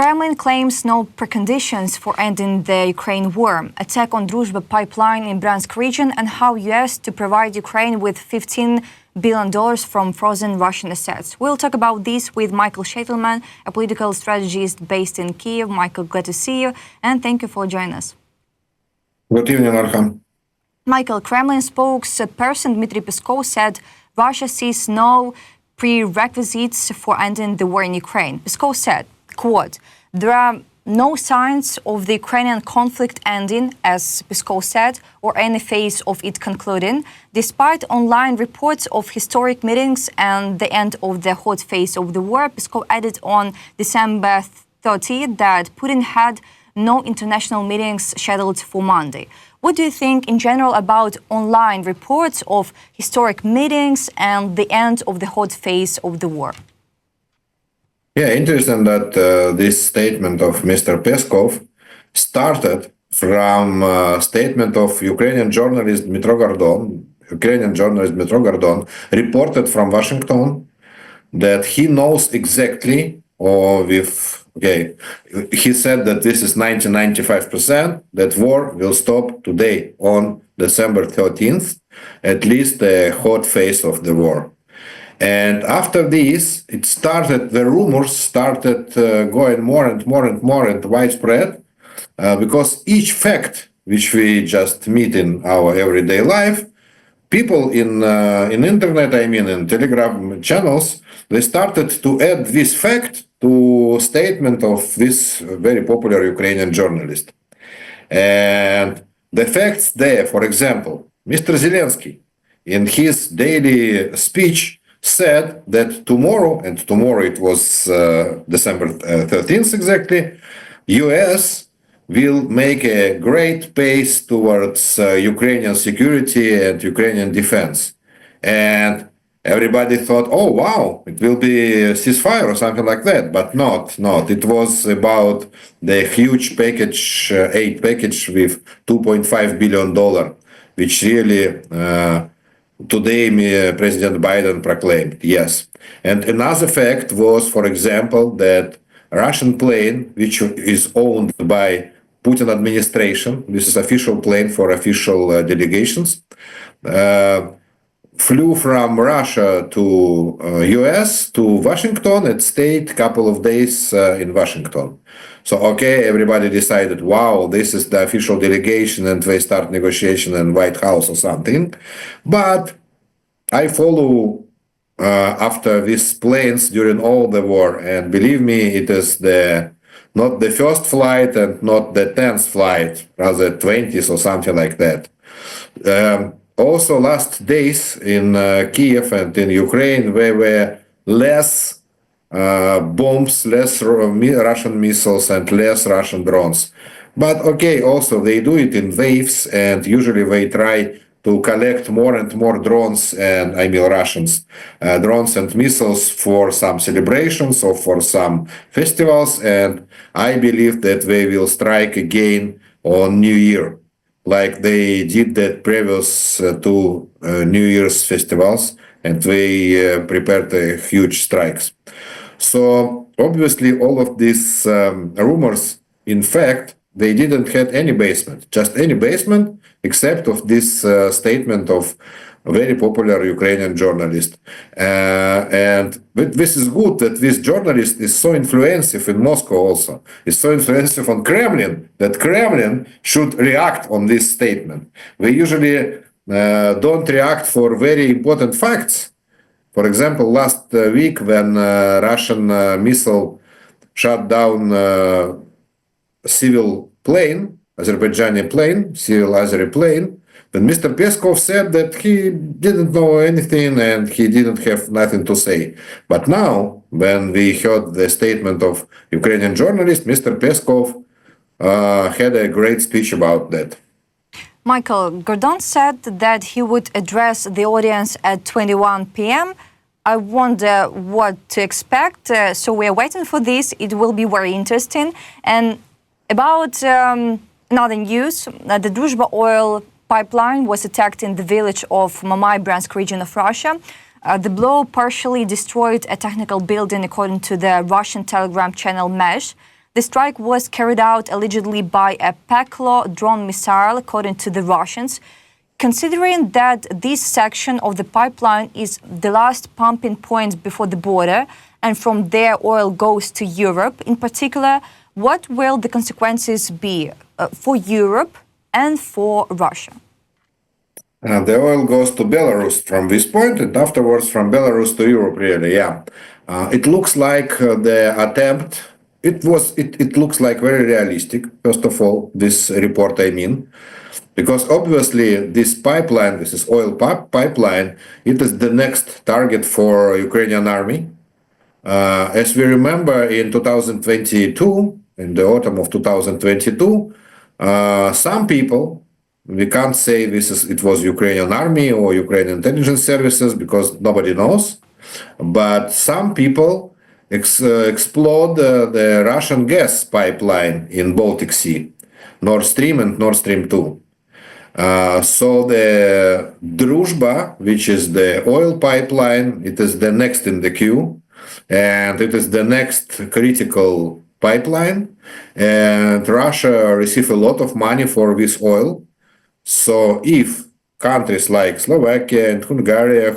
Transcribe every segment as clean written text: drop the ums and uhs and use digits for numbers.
Kremlin claims no preconditions for ending the Ukraine war. Attack on Druzhba pipeline in Bryansk region and how US to provide Ukraine with $15 billion from frozen Russian assets. We'll talk about this with Michael Sheitelman, a political strategist based in Kyiv. Michael, glad to see you, and thank you for joining us. Good evening, Olha. Michael, Kremlin spokesperson Dmitry Peskov said Russia sees no prerequisites for ending the war in Ukraine. Peskov said, quote, "There are no signs of the Ukrainian conflict ending, as Peskov said, or any phase of it concluding, despite online reports of historic meetings and the end of the hot phase of the war." Peskov added on December 30th that Putin had no international meetings scheduled for Monday. What do you think in general about online reports of historic meetings and the end of the hot phase of the war? Yeah, interesting that this statement of Mr. Peskov started from a statement of Ukrainian journalist Dmitro Gordon, reported from Washington that he knows exactly, he said that this is 95% that war will stop today on December 13th, at least the hot phase of the war. And after this, the rumors started going more and more and widespread, because each fact which we just meet in our everyday life, people in internet, in Telegram channels, they started to add this fact to statement of this very popular Ukrainian journalist. And the facts there, for example, Mr. Zelensky, in his daily speech, said that tomorrow it was December 13th exactly, US will make a great pace towards Ukrainian security and Ukrainian defense. And everybody thought, oh wow, it will be a ceasefire or something like that, but not. It was about the huge package, aid package with $2.5 billion, which really today, President Biden proclaimed, yes. And another fact was, for example, that Russian plane, which is owned by Putin administration, this is official plane for official delegations, flew from Russia to US to Washington and stayed a couple of days in Washington. So, everybody decided, wow, this is the official delegation, and they start negotiation in White House or something. But I follow after these planes during all the war, and believe me, it is not the first flight and not the 10th flight, rather 20th or something like that. Also, last days in Kyiv and in Ukraine, there were less bombs, less Russian missiles, and less Russian drones. But also they do it in waves, and usually they try to collect more and more drones and drones and missiles for some celebrations or for some festivals. And I believe that they will strike again on New Year, like they did that previous two New Year's festivals, and they prepared huge strikes. So obviously all of these rumors, in fact, they didn't have any basement, just any basement, except of this statement of a very popular Ukrainian journalist. And this is good that this journalist is so influential in Moscow also. Is so influential on Kremlin that Kremlin should react on this statement. We usually don't react for very important facts. For example, last week when Russian missile shot down civil plane, Azerbaijani plane, civil Azeri plane, when Mr. Peskov said that he didn't know anything and he didn't have nothing to say. But now, when we heard the statement of Ukrainian journalist, Mr. Peskov had a great speech about that. Michael, Gordon said that he would address the audience at 21 p.m. I wonder what to expect. So we're waiting for this. It will be very interesting. And about another news, the Druzhba oil pipeline was attacked in the village of Mamai, Bryansk region of Russia. The blow partially destroyed a technical building according to the Russian Telegram channel Mesh. The strike was carried out allegedly by a Peklo drone missile, according to the Russians. Considering that this section of the pipeline is the last pumping point before the border, and from there oil goes to Europe in particular, what will the consequences be for Europe and for Russia? The oil goes to Belarus from this point, and afterwards from Belarus to Europe, really, yeah. It looks like the attempt, it looks like very realistic, first of all, this report, I mean. Because obviously this pipeline, this is oil pipeline, it is the next target for Ukrainian army. As we remember, in 2022, in the autumn of 2022, some people, we can't say it was Ukrainian army or Ukrainian intelligence services because nobody knows, but some people explode the Russian gas pipeline in Baltic Sea, Nord Stream and Nord Stream 2. So the Druzhba, which is the oil pipeline, it is the next in the queue, and it is the next critical pipeline. And Russia receives a lot of money for this oil. So if countries like Slovakia and Hungary,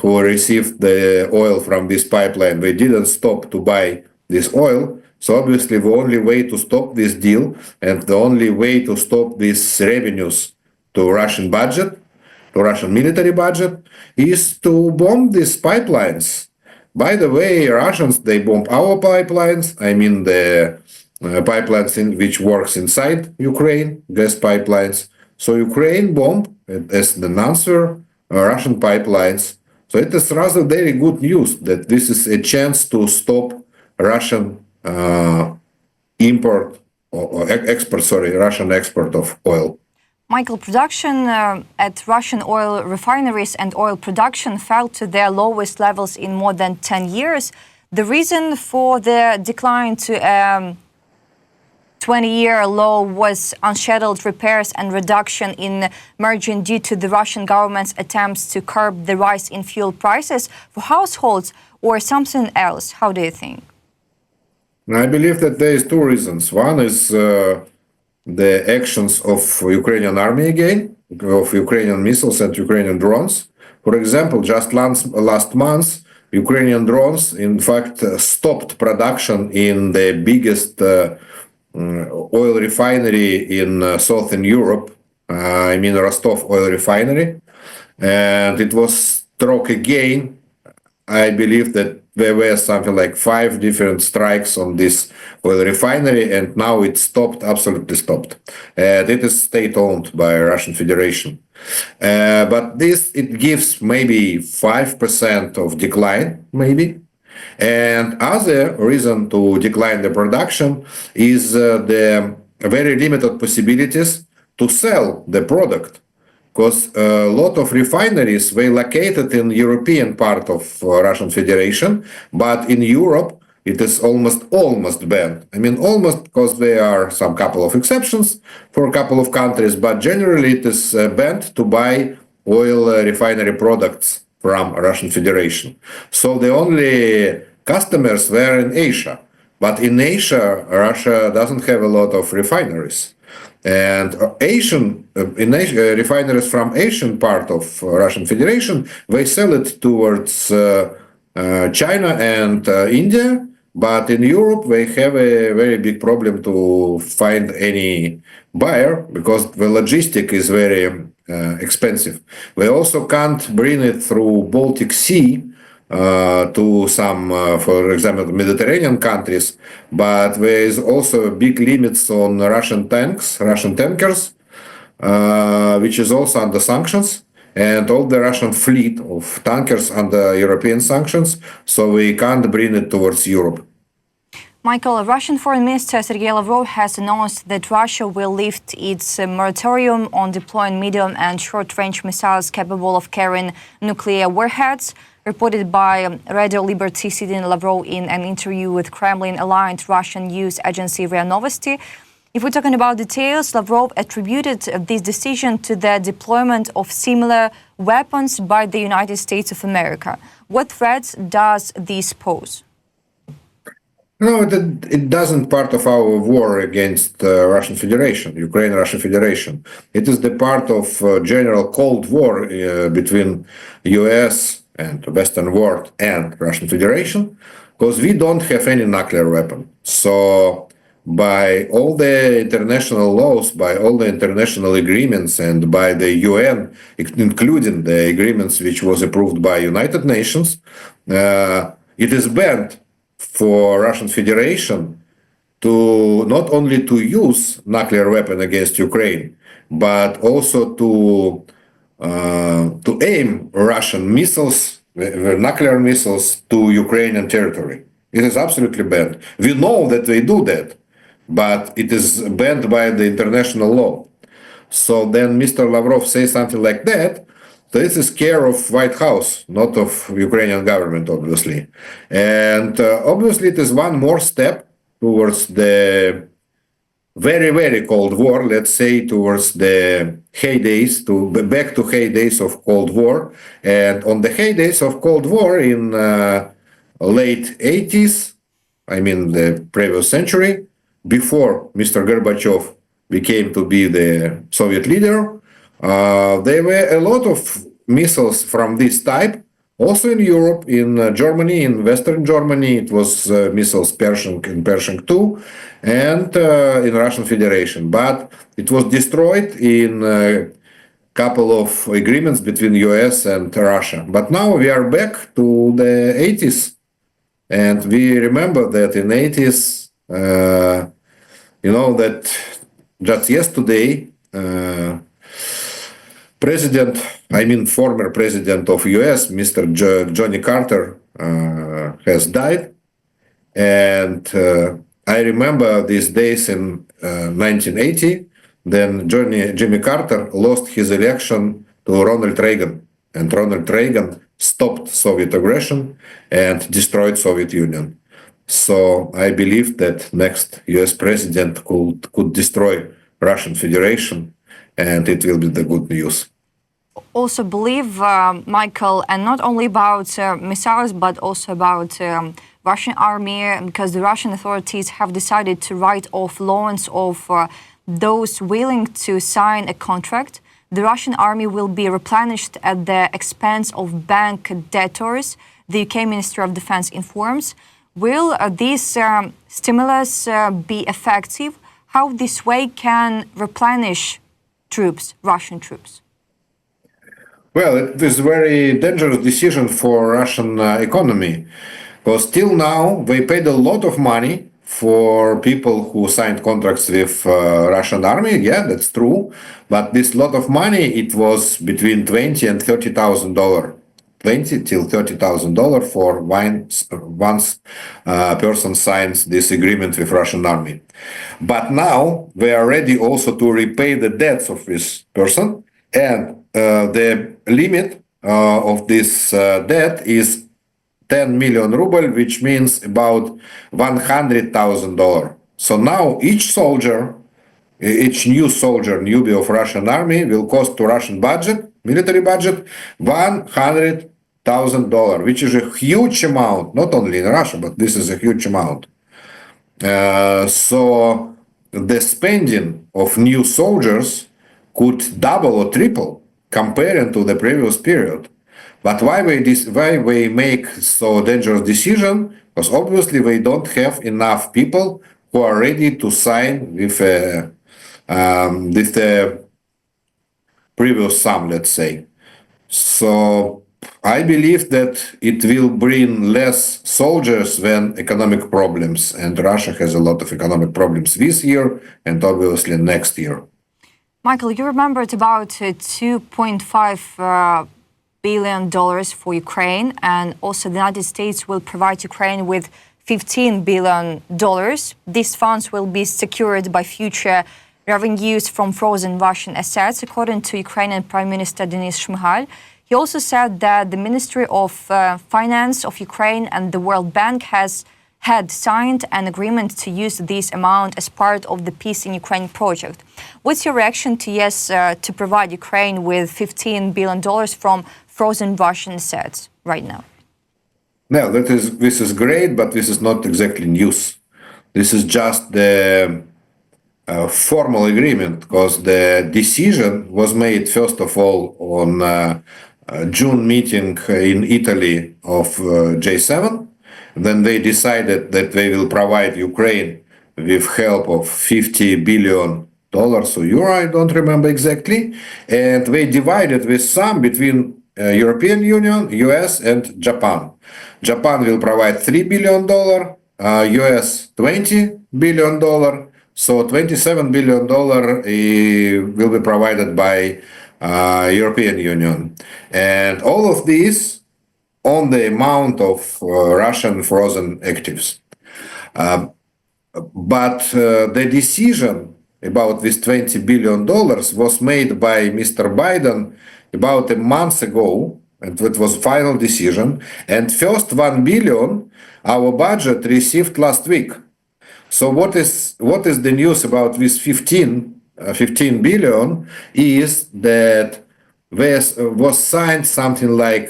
who received the oil from this pipeline, they didn't stop to buy this oil. So obviously the only way to stop this deal and the only way to stop these revenues to Russian budget, to Russian military budget, is to bomb these pipelines. By the way, Russians, they bomb our pipelines. I mean the pipelines which works inside Ukraine, gas pipelines. So Ukraine bombed, as an answer, Russian pipelines. So it is rather very good news that this is a chance to stop Russian Russian export of oil. Michael, production at Russian oil refineries and oil production fell to their lowest levels in more than 10 years. The reason for the decline to 20-year low was unscheduled repairs and reduction in margin due to the Russian government's attempts to curb the rise in fuel prices for households, or something else. How do you think? I believe that there is two reasons. One is the actions of Ukrainian army again, of Ukrainian missiles and Ukrainian drones. For example, just last month, Ukrainian drones, in fact, stopped production in the biggest oil refinery in Southern Europe, I mean Rostov oil refinery. And it was struck again. I believe that there were something like 5 different strikes on this oil refinery, and now it's stopped, absolutely stopped. And it is state-owned by Russian Federation. But it gives maybe 5% of decline, maybe. And other reason to decline the production is the very limited possibilities to sell the product. Because a lot of refineries were located in European part of Russian Federation, but in Europe it is almost banned. I mean almost, because there are some couple of exceptions for a couple of countries, but generally it is banned to buy oil refinery products from Russian Federation. So the only customers were in Asia, but in Asia Russia doesn't have a lot of refineries. And refineries from Asian part of Russian Federation, they sell it towards China and India, but in Europe they have a very big problem to find any buyer because the logistic is very expensive. They also can't bring it through Baltic Sea to some, for example, Mediterranean countries, but there is also big limits on Russian tankers, which is also under sanctions, and all the Russian fleet of tankers under European sanctions, so we can't bring it towards Europe. Michael, Russian Foreign Minister Sergei Lavrov has announced that Russia will lift its moratorium on deploying medium and short-range missiles capable of carrying nuclear warheads. Reported by Radio Liberty, citing Lavrov in an interview with Kremlin-aligned Russian news agency RIA Novosti. If we're talking about details, Lavrov attributed this decision to the deployment of similar weapons by the United States of America. What threats does this pose? No, it doesn't part of our war against Russian Federation, Ukraine-Russian Federation. It is the part of general Cold War between U.S. and the Western world and Russian Federation, because we don't have any nuclear weapon. So by all the international laws, by all the international agreements, and by the UN, including the agreements which was approved by United Nations, it is banned for Russian Federation to not only to use nuclear weapon against Ukraine, but also to aim Russian missiles, nuclear missiles, to Ukrainian territory. It is absolutely banned. We know that they do that, but it is banned by the international law. So then Mr. Lavrov says something like that. This is care of White House, not of Ukrainian government, obviously. And obviously it is one more step towards the very, very Cold War, let's say towards the heydays, back to heydays of Cold War. And on the heydays of Cold War in late 80s, I mean the previous century, before Mr. Gorbachev became to be the Soviet leader, there were a lot of missiles from this type, also in Europe, in Germany, in Western Germany. It was missiles Pershing and Pershing II, and in Russian Federation. But it was destroyed in a couple of agreements between US and Russia. But now we are back to the 80s. And we remember that in 80s, that just yesterday, former president of US, Mr. Johnny Carter, has died. And I remember these days in 1980, then Jimmy Carter lost his election to Ronald Reagan. And Ronald Reagan stopped Soviet aggression and destroyed Soviet Union. So I believe that next US president could destroy Russian Federation, and it will be the good news. Also believe, Michael, and not only about missiles, but also about Russian army, because the Russian authorities have decided to write off loans of those willing to sign a contract. The Russian army will be replenished at the expense of bank debtors, the UK Ministry of Defense informs. Will this stimulus be effective? How this way can replenish troops, Russian troops? Well, it is a very dangerous decision for Russian economy, because till now they paid a lot of money for people who signed contracts with Russian army. Yeah, that's true. But this lot of money, it was between $20,000 and $30,000. $20,000 till $30,000 for once a person signs this agreement with Russian army. But now they are ready also to repay the debts of this person, and the limit of this debt is 10 million ruble, which means about $100,000. So now each new soldier, newbie of Russian army, will cost to Russian budget, military budget, $100,000, which is a huge amount, not only in Russia, but this is a huge amount. So the spending of new soldiers could double or triple comparing to the previous period. But why we make so dangerous decision? Because obviously we don't have enough people who are ready to sign with the previous sum, let's say. So I believe that it will bring less soldiers than economic problems, and Russia has a lot of economic problems this year and obviously next year. Michael, you remembered about $2.5 billion for Ukraine, and also the United States will provide Ukraine with $15 billion. These funds will be secured by future revenues from frozen Russian assets, according to Ukrainian Prime Minister Denis Shmyhal. He also said that the Ministry of Finance of Ukraine and the World Bank had signed an agreement to use this amount as part of the Peace in Ukraine project. What's your reaction to to provide Ukraine with $15 billion from frozen Russian assets right now? No, this is great, but this is not exactly news. This is just the formal agreement because the decision was made first of all on June meeting in Italy of J7. Then they decided that they will provide Ukraine with help of $50 billion or euro, I don't remember exactly, and they divided with some between European Union, US, and Japan. Japan will provide $3 billion, US $20 billion. So $27 billion will be provided by European Union. And all of these on the amount of Russian frozen actives. But the decision about this $20 billion was made by Mr. Biden about a month ago, and it was final decision. And first 1 billion, our budget received last week. So what is the news about this 15 billion is that there was signed something like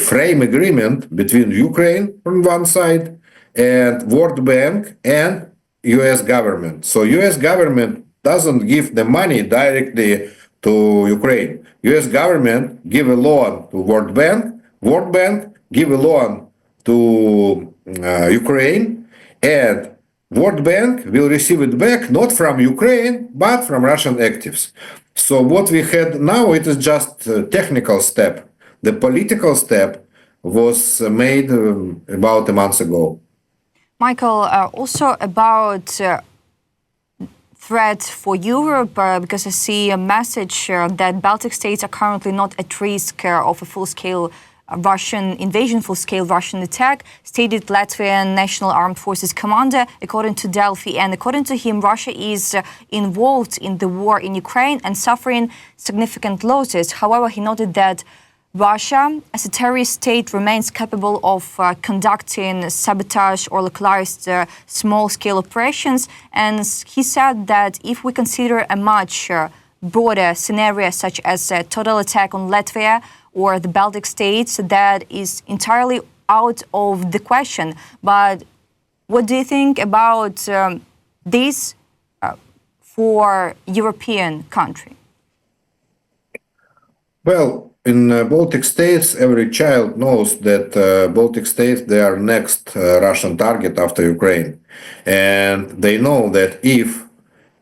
frame agreement between Ukraine on one side and World Bank and US government. So US government doesn't give the money directly to Ukraine. US government give a loan to World Bank give a loan to Ukraine, and World Bank will receive it back not from Ukraine, but from Russian actives. So what we had now, it is just a technical step. The political step was made about a month ago. Michael, also about threat for Europe, because I see a message that Baltic states are currently not at risk of a full-scale Russian invasion, full-scale Russian attack, stated Latvian National Armed Forces commander, according to Delphi. And according to him, Russia is involved in the war in Ukraine and suffering significant losses. However, he noted that Russia, as a terrorist state, remains capable of conducting sabotage or localized small-scale operations. And he said that if we consider a much broader scenario, such as a total attack on Latvia or the Baltic states, that is entirely out of the question. But what do you think about this for European country? Well, in Baltic states, every child knows that Baltic states, they are next Russian target after Ukraine. And they know that if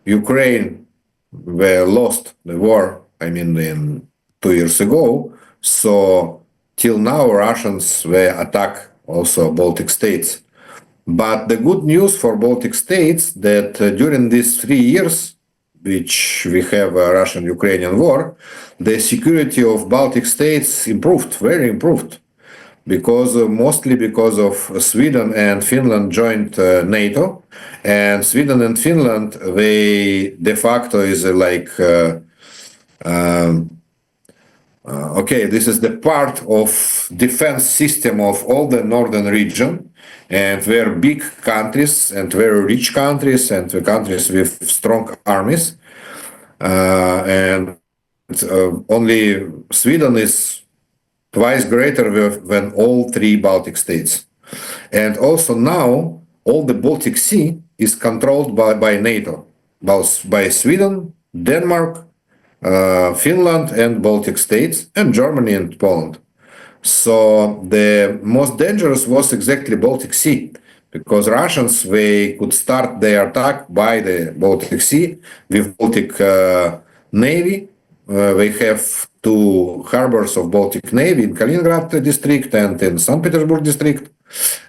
Ukraine were lost the war, in 2 years ago, so till now Russians were attack also Baltic states. But the good news for Baltic states that during these 3 years, which we have a Russian-Ukrainian war, the security of Baltic states improved, very improved, mostly because of Sweden and Finland joined NATO, and Sweden and Finland, they de facto is this is the part of defense system of all the northern region, and we're big countries and very rich countries and countries with strong armies. And only Sweden is twice greater than all 3 Baltic states. And also now all the Baltic Sea is controlled by NATO, both by Sweden, Denmark, Finland and Baltic states, and Germany and Poland. So the most dangerous was exactly Baltic Sea, because Russians, they could start their attack by the Baltic Sea with Baltic Navy. They have 2 harbors of Baltic Navy in Kaliningrad district and in St. Petersburg district,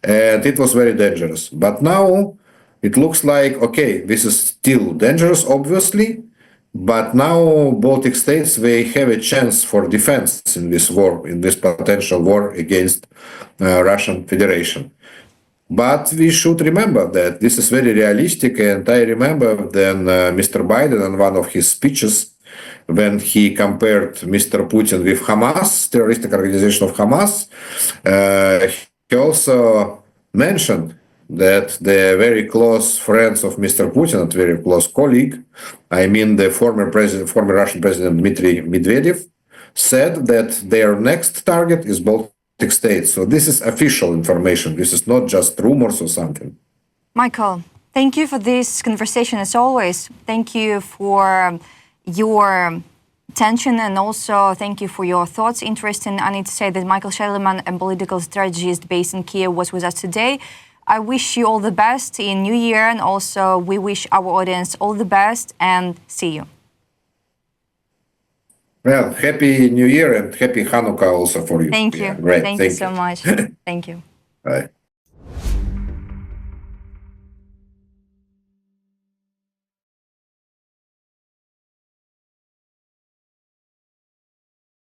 and it was very dangerous. But now it looks like, this is still dangerous, obviously, but now Baltic states, they have a chance for defense in this war, in this potential war against Russian Federation. But we should remember that this is very realistic, and I remember then Mr. Biden in one of his speeches, when he compared Mr. Putin with Hamas, terroristic organization of Hamas, he also mentioned that the very close friends of Mr. Putin, and very close colleague, the former Russian President Dmitry Medvedev, said that their next target is Baltic Baltic States. So this is official information. This is not just rumors or something. Michael, thank you for this conversation as always. Thank you for your attention and also thank you for your thoughts. Interesting. I need to say that Michael Sheitelman, a political strategist based in Kyiv, was with us today. I wish you all the best in New Year, and also we wish our audience all the best, and see you. Well, happy New Year and happy Hanukkah also for you. Thank you. Yeah, great. Thank you so much. Thank you. Bye.